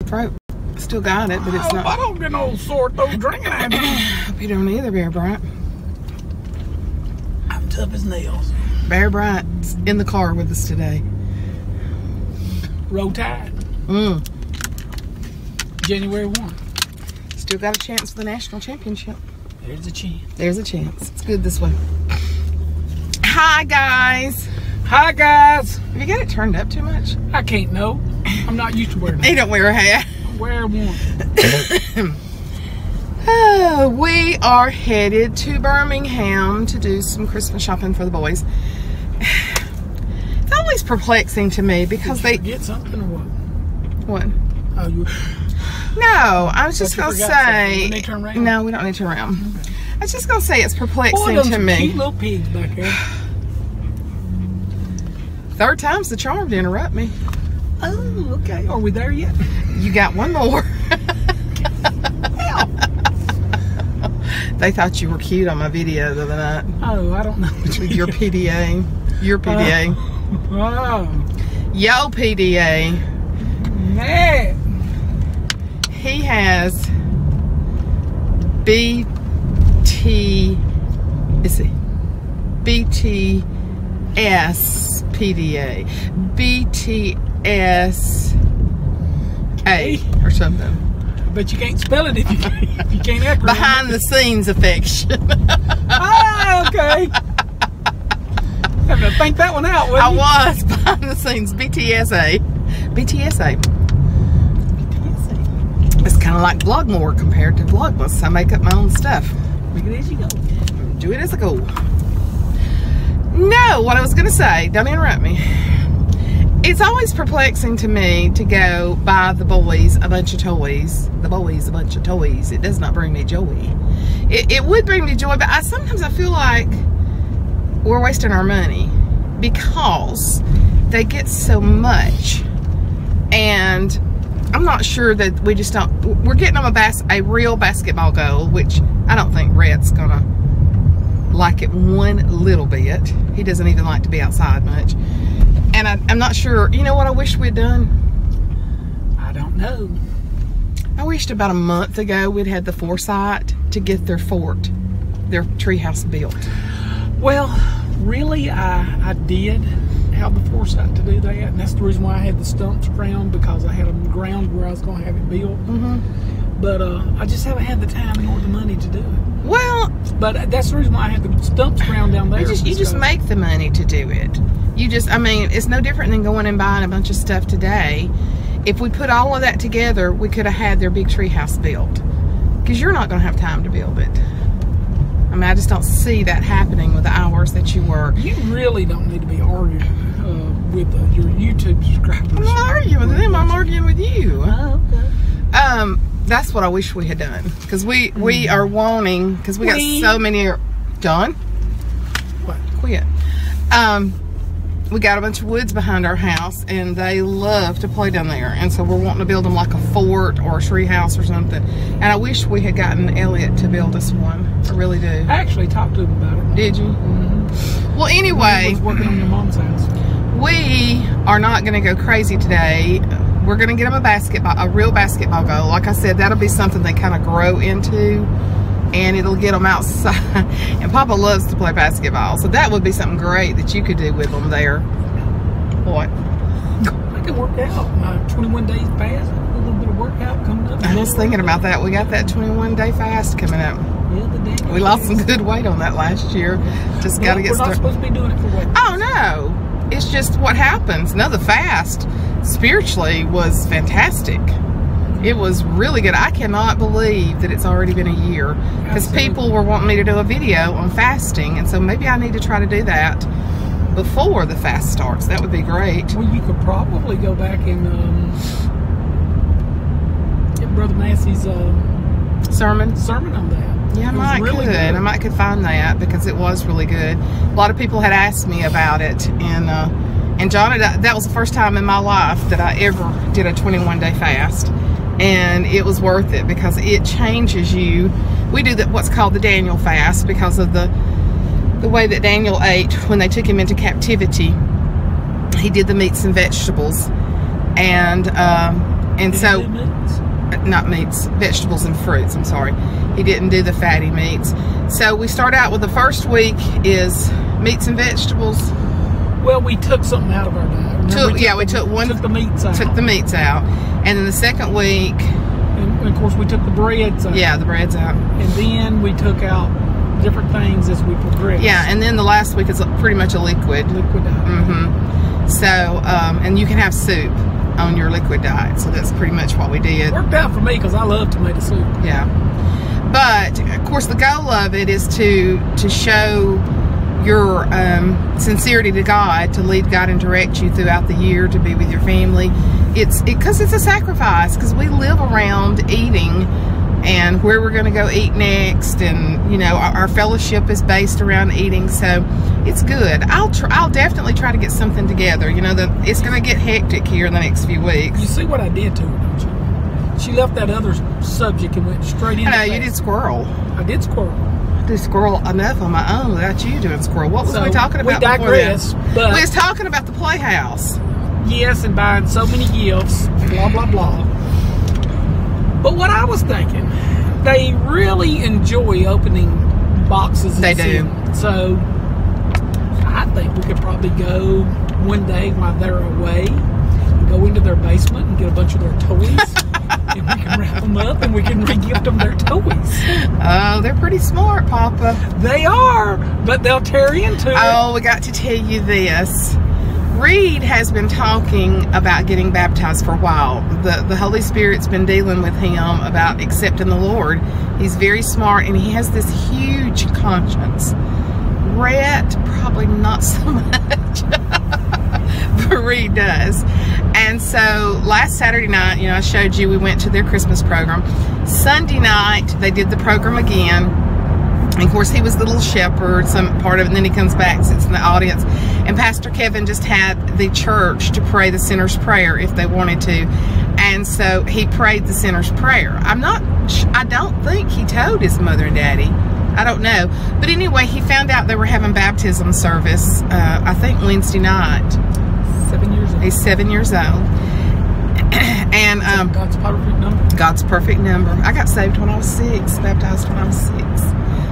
throat. Still got it, but it's not. I don't get no sore throat drinking at me. Hope you don't either, Bear Bryant. I'm tough as nails. Bear Bryant's in the car with us today. Roll Tide. January 1. Still got a chance for the national championship. There's a chance. There's a chance. It's good this way. Hi, guys. Hi, guys. Have you got it turned up too much? I can't know. I'm not used to wearing it. He don't wear a hat. I wear one. We are headed to Birmingham to do some Christmas shopping for the boys. It's always perplexing to me because they get something or what? What? Oh, you. No, I was just gonna say. Need to turn around? No, we don't need to turn around. Okay. I was just gonna say it's perplexing Boy, to me. Cute little pigs back there. Third time's the charm to interrupt me. Oh, okay. Are we there yet? You got one more. They thought you were cute on my video the other night. Oh, I don't know. With your PDA. Your PDA. Wow. Yo, PDA. Man. He has BTS PDA. BTS A or something. But you can't spell it if you can't act right. Behind the scenes affection. Ah, okay. Have to think that one out, I was behind the scenes. BTSA. BTSA. It's kind of like Vlogmore compared to Vlogmas. I make up my own stuff. Make it as you go. Do it as I go. No, what I was going to say, don't interrupt me. It's always perplexing to me to go buy the boys a bunch of toys. The boys a bunch of toys. It does not bring me joy. It would bring me joy, but sometimes I feel like we're wasting our money because they get so much. And I'm not sure that we just don't. We're getting them a real basketball goal, which I don't think Rhett's going to like it one little bit. He doesn't even like to be outside much. And I'm not sure. You know what I wish we'd done? I don't know. I wished about a month ago we'd had the foresight to get their fort, their treehouse built. Well, really, I did have the foresight to do that, and that's the reason why I had the stumps ground, because I had them ground where I was going to have it built. But I just haven't had the time nor the money to do it. Well, but that's the reason why I had the stumps ground down there. You just make the money to do it. I mean, it's no different than going and buying a bunch of stuff today. If we put all of that together, we could have had their big tree house built. Because you're not going to have time to build it. I mean, I just don't see that happening with the hours that you work. You really don't need to be arguing with your YouTube subscribers. I'm not arguing with them. I'm arguing with you. Oh, okay. That's what I wish we had done. Because we are wanting, because we got so many. John? What? Quit. We got a bunch of woods behind our house, and they love to play down there. And so we're wanting to build them like a fort or a tree house or something. And I wish we had gotten Elliot to build us one. I really do. I actually talked to him about it. Did you? Well, anyway. He was working on your mom's house. We are not going to go crazy today. We're going to get them a real basketball goal. Like I said, that'll be something they kind of grow into. And it'll get them outside. And Papa loves to play basketball, so that would be something great that you could do with them there. What? I can work out. My 21 days fast. A little bit of workout coming up. I was thinking about that. We got that 21-day fast coming up. Yeah, we lost some good weight on that last year. Just got to get started. We're not supposed to be doing it for weight. Oh no! It's just what happens. No, the fast spiritually was fantastic. It was really good. I cannot believe that it's already been a year, because people were wanting me to do a video on fasting, and so maybe I need to try to do that before the fast starts. That would be great. Well, you could probably go back and get Brother Massey's sermon on that. Yeah, I might could find that, because it was really good. A lot of people had asked me about it, and John, that was the first time in my life that I ever did a 21-day fast. And it was worth it, because it changes you. We do what's called the Daniel fast, because of the way that Daniel ate when they took him into captivity. He did the meats and vegetables, and And so, not meats, vegetables and fruits, I'm sorry. He didn't do the fatty meats. So we start out with the first week is meats and vegetables. Well, we took something out of our diet. We took the meats out. Took the meats out. And then the second week... And of course, we took the breads out. Yeah, the breads out. And then we took out different things as we progressed. Yeah, and then the last week is pretty much a liquid. Liquid diet. So, and you can have soup on your liquid diet. So that's pretty much what we did. Worked out for me because I love tomato soup. Yeah. But, of course, the goal of it is to show your sincerity to God, to lead God and direct you throughout the year, to be with your family. Because it's a sacrifice, because we live around eating and where we're going to go eat next, and you know, our fellowship is based around eating, so it's good. I'll definitely try to get something together. You know, it's going to get hectic here in the next few weeks. You see what I did to her, don't you? She left that other subject and went straight into you did squirrel. I did squirrel. I did squirrel enough on my own without you doing squirrel. What was we talking about? We digress. But we was talking about the playhouse. Yes, and buying so many gifts, blah, blah, blah. But what I was thinking, they really enjoy opening boxes. They do. So I think we could probably go one day while they're away and go into their basement and get a bunch of their toys. And we can wrap them up and we can re-gift them their toys. Oh, they're pretty smart, Papa. They are, but they'll tear into it. Oh, we got to tell you this. Reed has been talking about getting baptized for a while. The Holy Spirit's been dealing with him about accepting the Lord. He's very smart and he has this huge conscience. Rhett, probably not so much, but Reed does. And so last Saturday night, you know, I showed you we went to their Christmas program. Sunday night, they did the program again. And of course, he was the little shepherd, some part of it, and then he comes back, sits in the audience. And Pastor Kevin just had the church to pray the sinner's prayer if they wanted to. And so he prayed the sinner's prayer. I don't think he told his mother and daddy. I don't know. But anyway, he found out they were having baptism service, I think Wednesday night. 7 years old. He's 7 years old. And God's perfect number. God's perfect number. I got saved when I was 6, baptized when I was 6.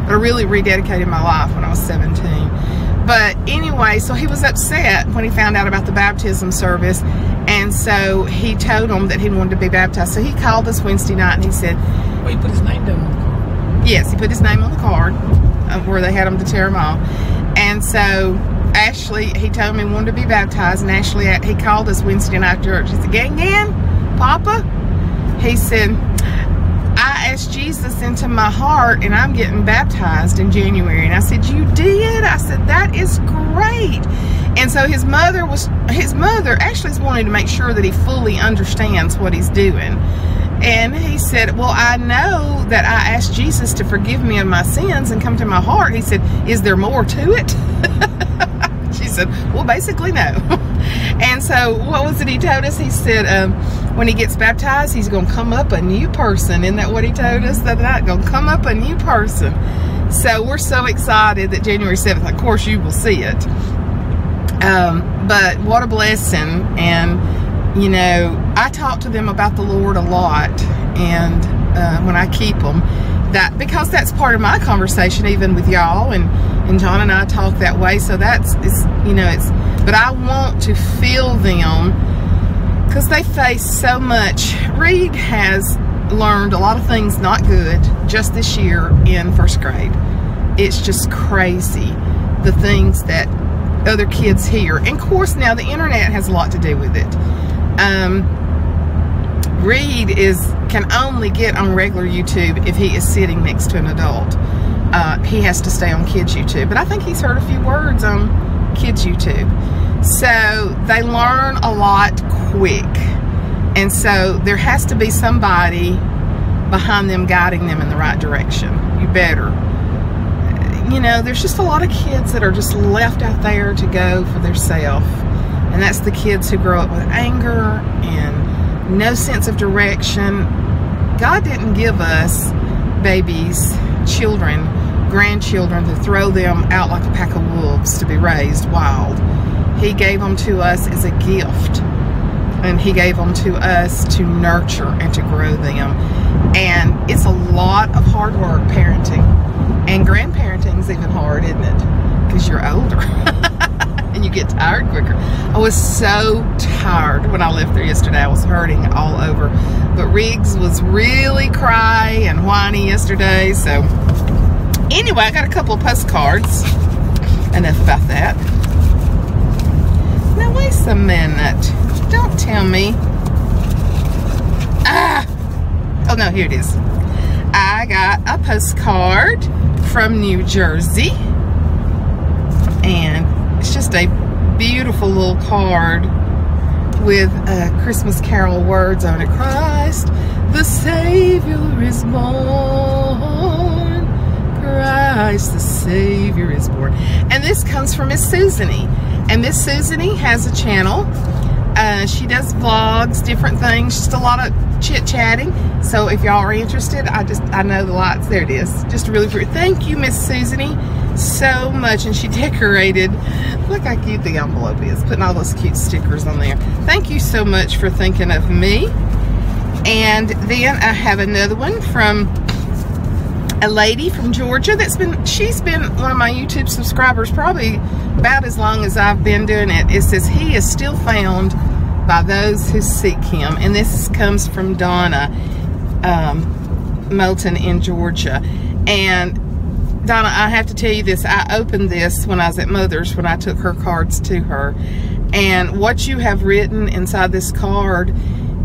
But I really rededicated my life when I was 17. But anyway, so he was upset when he found out about the baptism service. And so he told them that he wanted to be baptized. So he called us Wednesday night and he said... Well, he put his name down on the card. Yes, he put his name on the card where they had him to tear him off. And so Ashley, he told me he wanted to be baptized. And Ashley, he called us Wednesday night after church. He said, Gang, Papa? He said... I asked Jesus into my heart and I'm getting baptized in January. And I said, you did? I said, that is great. And so his mother Ashley's wanting to make sure that he fully understands what he's doing. And he said, well, I know that I asked Jesus to forgive me of my sins and come to my heart. He said, is there more to it? She said, well, basically no. And so what was it he told us? He said when he gets baptized, he's going to come up a new person. Isn't that what he told us the other night? Going to come up a new person. So we're so excited that January 7th, of course, you will see it. But what a blessing. And, you know, I talk to them about the Lord a lot. And when I keep them, because that's part of my conversation, even with y'all, and John and I talk that way. So but I want to feel them because they face so much. Reed has learned a lot of things not good just this year in first grade. It's just crazy, the things that other kids hear. And of course now the internet has a lot to do with it. Reed can only get on regular YouTube if he is sitting next to an adult. He has to stay on kids YouTube. But I think he's heard a few words on kids YouTube. So they learn a lot quick. And so there has to be somebody behind them guiding them in the right direction. You better. You know, there's just a lot of kids that are just left out there to go for themselves. And that's the kids who grow up with anger and no sense of direction. God didn't give us babies, children, grandchildren to throw them out like a pack of wolves to be raised wild. He gave them to us as a gift. And he gave them to us to nurture and to grow them. And it's a lot of hard work parenting. And grandparenting is even hard, isn't it? Because you're older. And you get tired quicker. I was so tired when I left there yesterday. I was hurting all over. But Riggs was really cry and whiny yesterday. So anyway, I got a couple of postcards. Enough about that. Now wait a minute. Don't tell me. Oh no, here it is. I got a postcard from New Jersey. And it's just a beautiful little card with Christmas carol words on it. Christ, the Savior is born. Christ, the Savior is born. And this comes from Miss Suzanne. And Miss Suzanne has a channel. She does vlogs, different things, just a lot of chit-chatting. So if y'all are interested, I know the lights. There it is. Just really pretty. Thank you, Miss Suzanne, so much. And she decorated, look how cute the envelope is, putting all those cute stickers on there. Thank you so much for thinking of me. And then I have another one from a lady from Georgia she's been one of my YouTube subscribers probably about as long as I've been doing it. It says, he is still found by those who seek him. And this comes from Donna Moulton in Georgia. And Donna, I have to tell you this. I opened this when I was at Mother's, when I took her cards to her. And what you have written inside this card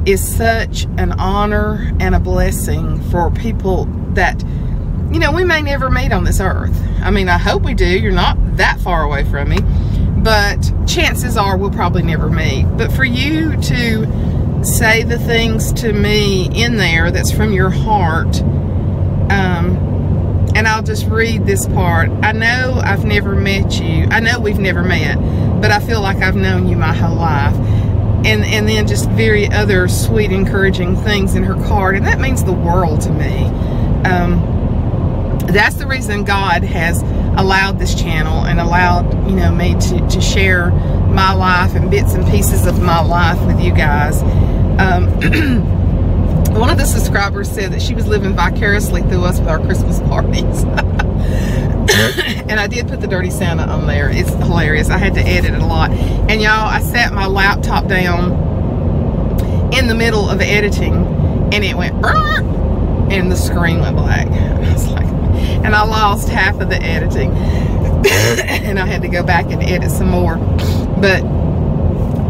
is such an honor and a blessing for people that, you know, we may never meet on this earth. I mean, I hope we do. You're not that far away from me. But chances are we'll probably never meet. But for you to say the things to me in there that's from your heart, and I'll just read this part. I know I've never met you. I know we've never met, but I feel like I've known you my whole life. And then just very other sweet, encouraging things in her card. And that means the world to me. That's the reason God has allowed this channel and allowed, you know, me to share my life and bits and pieces of my life with you guys. One of the subscribers said that she was living vicariously through us with our Christmas parties. And I did put the Dirty Santa on there. It's hilarious. I had to edit it a lot. And y'all, I sat my laptop down in the middle of editing and it went brrr, and the screen went black. And I was like, and I lost half of the editing. And I had to go back and edit some more. But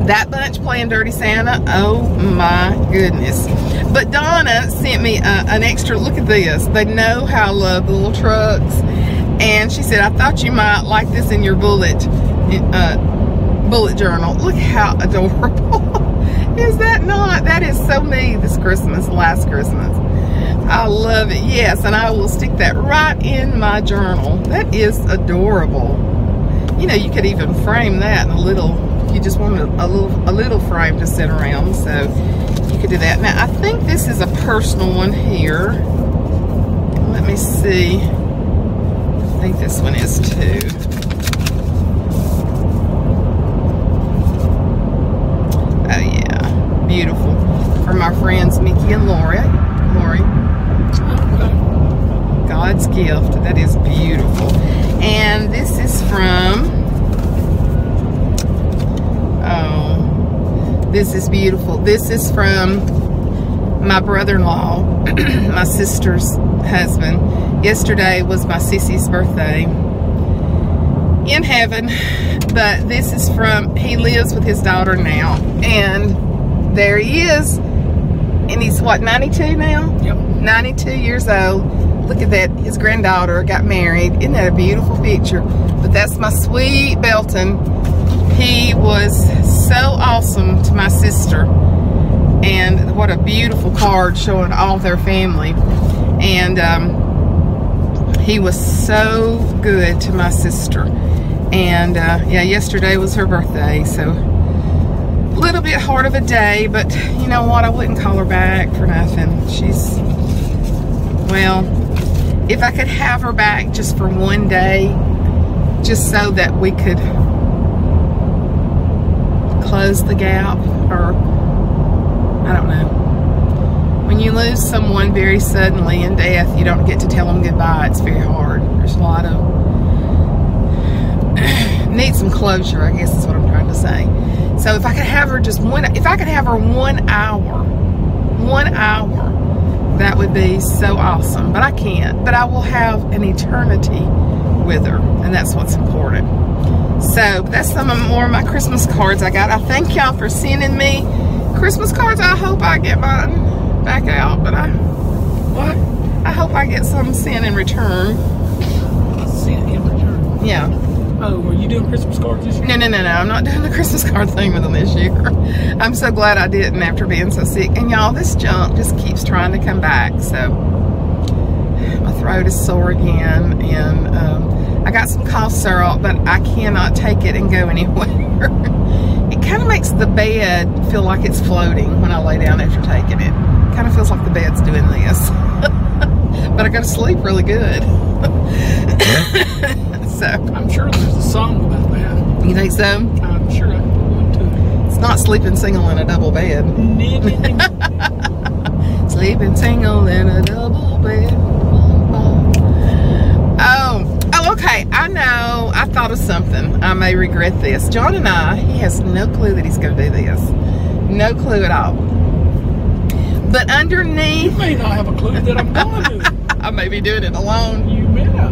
that bunch playing Dirty Santa, oh my goodness. But Donna sent me an extra, look at this. They know how I love the little trucks. And she said, I thought you might like this in your bullet journal. Look how adorable. Is that not? That is so me this Christmas, last Christmas. I love it. Yes, and I will stick that right in my journal. That is adorable. You know, you could even frame that in a little, you just wanted a little frame to sit around, so you could do that. Now, I think this is a personal one here. Let me see. I think this one is too. Oh yeah, beautiful. From our friends Mickey and Lori. God's gift. That is beautiful. And this is from, oh, this is beautiful. This is from my brother-in-law, my sister's husband. Yesterday was my sissy's birthday in heaven, but this is from, he lives with his daughter now, and there he is, and he's what, 92 now? Yep. 92 years old. Look at that, his granddaughter got married. Isn't that a beautiful picture? But that's my sweet Belton. He was so awesome to my sister, and what a beautiful card showing all their family. And he was so good to my sister. And yeah, yesterday was her birthday, so a little bit hard of a day, but you know what, I wouldn't call her back for nothing. She's, well, if I could have her back just for one day, just so that we could close the gap, or I don't know. When you lose someone very suddenly in death, you don't get to tell them goodbye. It's very hard. There's a lot of need some closure, I guess is what I'm trying to say. So if I could have her if I could have her 1 hour, that would be so awesome. But I can't. But I will have an eternity with her, and that's what's important. So that's more of my Christmas cards I got. I thank y'all for sending me Christmas cards. I hope I get mine back out, but I hope I get some sent in return. Sent in return? Yeah. Oh, were you doing Christmas cards this year? No. I'm not doing the Christmas card thing with them this year. I'm so glad I didn't after being so sick. And y'all, this junk just keeps trying to come back. So my throat is sore again, and I got some cough syrup, but I cannot take it and go anywhere. It kind of makes the bed feel like it's floating when I lay down after taking it. It kind of feels like the bed's doing this. But I go to sleep really good. So I'm sure there's a song about that. You think so? I'm sure I can put one to it. It's not sleeping single in a double bed. Sleeping single in a double bed. Oh, okay. I know. I thought of something. I may regret this. John and he has no clue that he's going to do this. No clue at all. But underneath... You may not have a clue that I'm going to. I may be doing it alone. You may not.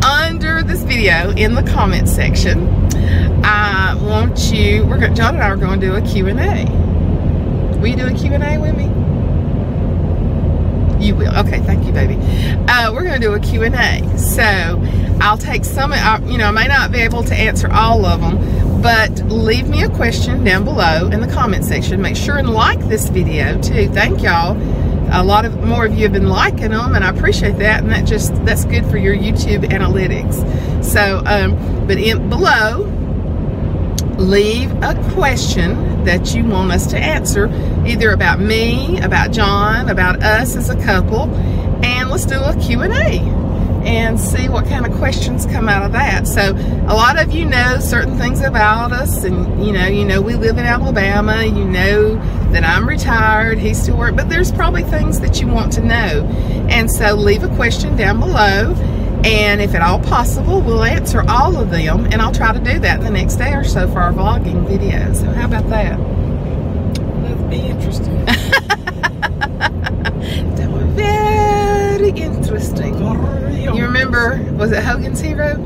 Under this video, in the comment section, I want you... John and I are going to do a Q&A. Will you do a Q&A with me? You will. Okay, thank you, baby. We're going to do a Q&A. So, I'll take some, I may not be able to answer all of them, but leave me a question down below in the comment section. Make sure and like this video, too. Thank y'all. A lot more of you have been liking them, and I appreciate that, and that's good for your YouTube analytics. So, but below, leave a question that you want us to answer, either about me, about John, about us as a couple, and let's do a Q&A and see what kind of questions come out of that. So a lot of you know certain things about us, and you know we live in Alabama, you know that I'm retired, he still works, but there's probably things that you want to know. And so leave a question down below, and if at all possible, we'll answer all of them, and I'll try to do that the next day or so for our vlogging video. So how about that? That'd be interesting. That was very interesting. You remember, was it Hogan's Hero?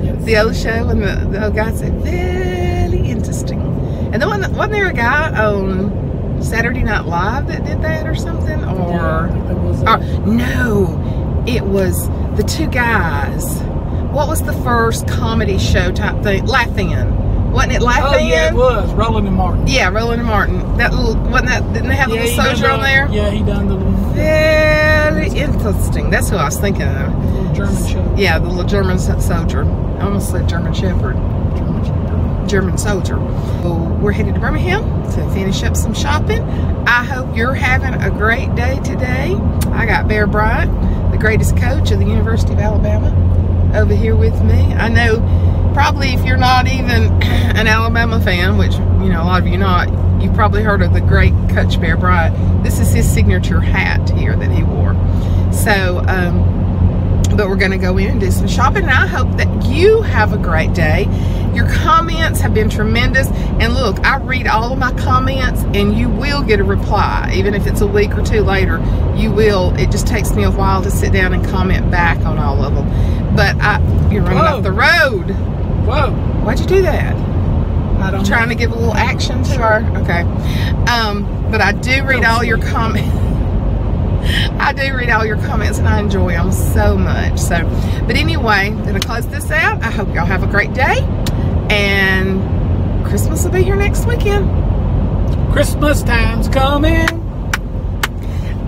Yes. The old show, and the old guy said, very interesting. And wasn't there a guy on Saturday Night Live that did that or something? Or no, it was the two guys. What was the first comedy show type thing? Laugh-In. Wasn't it Laugh-In? Oh yeah, it was. Roland and Martin. Yeah, Roland and Martin. That little, didn't they have a little soldier on there? Yeah, he done the little... Very interesting. That's who I was thinking of. The little German show. Yeah, the little German soldier. I almost said German Shepherd. German soldier. So we're headed to Birmingham to finish up some shopping. I hope you're having a great day today. I got Bear Bryant, the greatest coach of the University of Alabama, over here with me. I know probably if you're not even an Alabama fan, which a lot of you not, you've probably heard of the great Coach Bear Bryant. This is his signature hat here that he wore. So but we're going to go in and do some shopping, and I hope that you have a great day. Your comments have been tremendous, and look, I read all of my comments, and you will get a reply, even if it's a week or two later. You will. It just takes me a while to sit down and comment back on all of them. But you're running off the road. Whoa! Why'd you do that? I don't know. Trying to give a little action to our. Okay. But I do read all your comments. I do read all your comments, and I enjoy them so much. So, but anyway, I'm going to close this out. I hope y'all have a great day, and Christmas will be here next weekend. Christmas time's coming,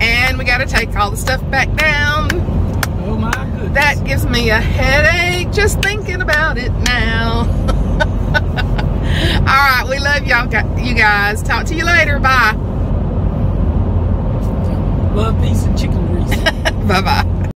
and we got to take all the stuff back down. Oh my goodness. That gives me a headache just thinking about it now. All right, we love y'all, you guys. Talk to you later. Bye. Love, peace, and chicken grease. Bye-bye.